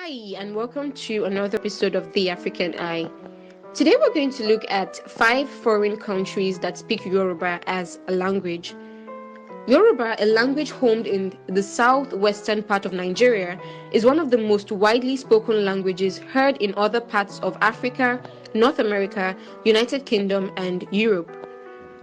Hi, and welcome to another episode of The African Eye. Today, we're going to look at 5 foreign countries that speak Yoruba as a language. Yoruba, a language homed in the southwestern part of Nigeria, is one of the most widely spoken languages heard in other parts of Africa, North America, United Kingdom, and Europe.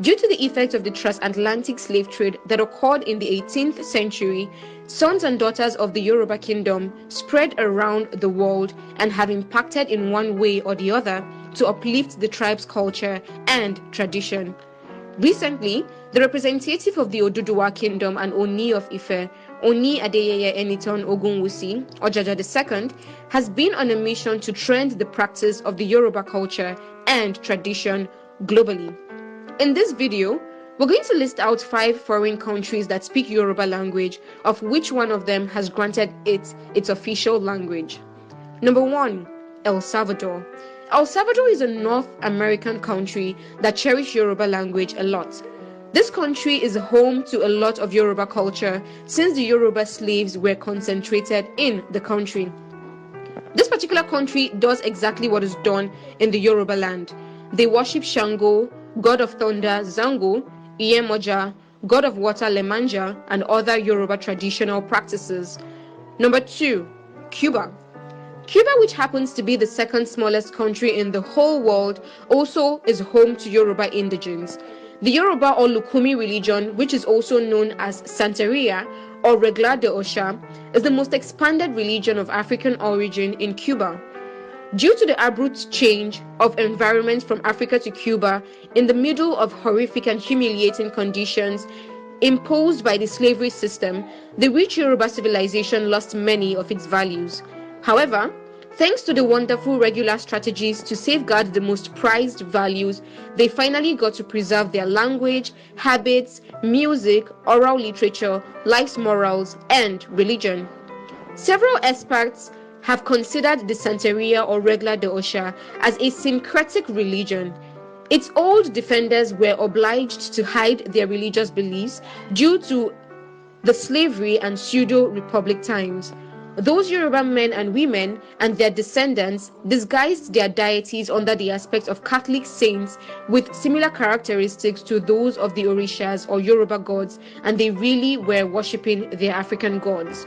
Due to the effect of the transatlantic slave trade that occurred in the 18th century, sons and daughters of the Yoruba kingdom spread around the world and have impacted in one way or the other to uplift the tribe's culture and tradition. Recently, the representative of the Oduduwa kingdom and Oni of Ife, Oni Adeyeye Enitan Ogunwusi, Ojaja II, has been on a mission to trend the practice of the Yoruba culture and tradition globally. In this video, we're going to list out 5 foreign countries that speak Yoruba language, of which one of them has granted it its official language. Number 1, El Salvador. El Salvador is a North American country that cherishes Yoruba language a lot. This country is home to a lot of Yoruba culture since the Yoruba slaves were concentrated in the country. This particular country does exactly what is done in the Yoruba land. They worship Shango, god of thunder Zango, Iyemoja, god of water Lemanja, and other Yoruba traditional practices. Number 2, Cuba. Cuba, which happens to be the second smallest country in the whole world, also is home to Yoruba indigenes. The Yoruba or Lukumi religion, which is also known as Santeria or Regla de Osha, is the most expanded religion of African origin in Cuba. Due to the abrupt change of environment from Africa to Cuba in the middle of horrific and humiliating conditions imposed by the slavery system, the rich Yoruba civilization lost many of its values. However, thanks to the wonderful regular strategies to safeguard the most prized values, they finally got to preserve their language, habits, music, oral literature, life's morals, and religion. Several experts have considered the Santeria or Regla de Osha as a syncretic religion. Its old defenders were obliged to hide their religious beliefs due to the slavery and pseudo-republic times. Those Yoruba men and women and their descendants disguised their deities under the aspect of Catholic saints with similar characteristics to those of the Orishas or Yoruba gods, and they really were worshipping their African gods.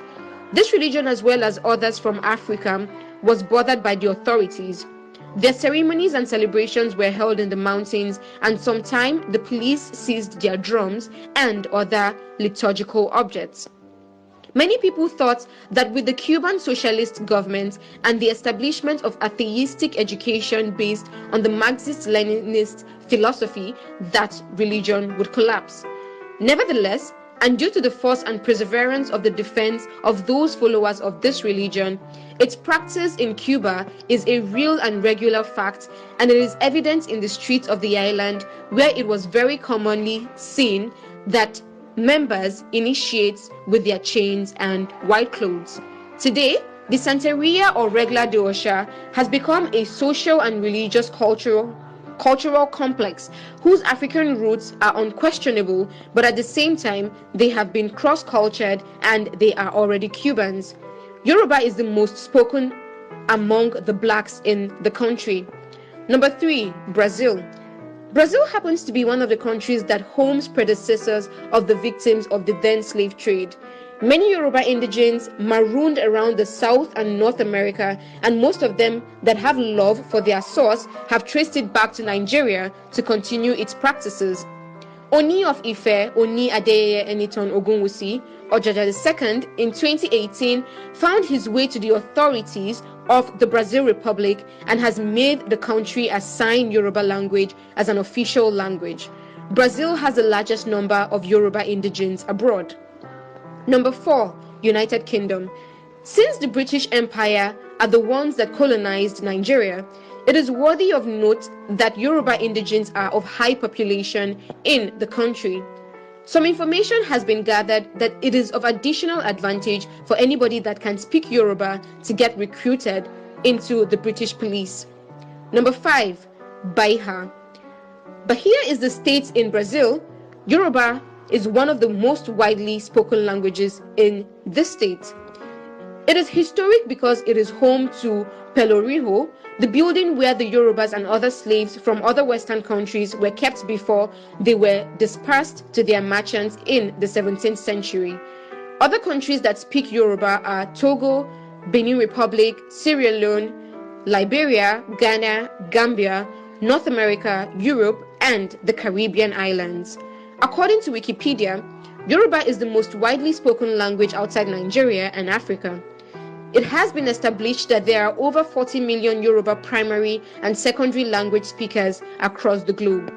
This religion, as well as others from Africa, was bothered by the authorities. Their ceremonies and celebrations were held in the mountains, and sometimes the police seized their drums and other liturgical objects. Many people thought that with the Cuban socialist government and the establishment of atheistic education based on the Marxist-Leninist philosophy, that religion would collapse. Nevertheless, and due to the force and perseverance of the defense of those followers of this religion, its practice in Cuba is a real and regular fact, and it is evident in the streets of the island, where it was very commonly seen that members initiate with their chains and white clothes. Today, the Santeria or Regla de Osha has become a social and religious cultural complex whose African roots are unquestionable, but at the same time they have been cross-cultured and they are already Cubans. Yoruba is the most spoken among the blacks in the country. Number 3, Brazil. Brazil happens to be one of the countries that homes predecessors of the victims of the then slave trade. Many Yoruba indigenes marooned around the South and North America, and most of them that have love for their source have traced it back to Nigeria to continue its practices. Oni of Ife, Oni Adeyeye Enitan Ogunwusi, Ojaja II, in 2018 found his way to the authorities of the Brazil Republic and has made the country assign Yoruba language as an official language. Brazil has the largest number of Yoruba indigenes abroad. Number 4, United Kingdom. Since the British Empire are the ones that colonized Nigeria, it is worthy of note that Yoruba indigenes are of high population in the country. Some information has been gathered that it is of additional advantage for anybody that can speak Yoruba to get recruited into the British police. Number 5, Bahia. Bahia is the state in Brazil. Yoruba is one of the most widely spoken languages in this state. It is historic because it is home to Peloriho, the building where the Yorubas and other slaves from other Western countries were kept before they were dispersed to their merchants in the 17th century. Other countries that speak Yoruba are Togo, Benin Republic, Sierra Leone, Liberia, Ghana, Gambia, North America, Europe, and the Caribbean islands. According to Wikipedia, Yoruba is the most widely spoken language outside Nigeria and Africa. It has been established that there are over 40 million Yoruba primary and secondary language speakers across the globe.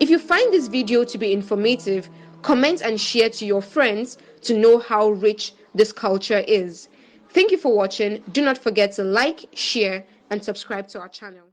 If you find this video to be informative, comment and share to your friends to know how rich this culture is. Thank you for watching. Do not forget to like, share, and subscribe to our channel.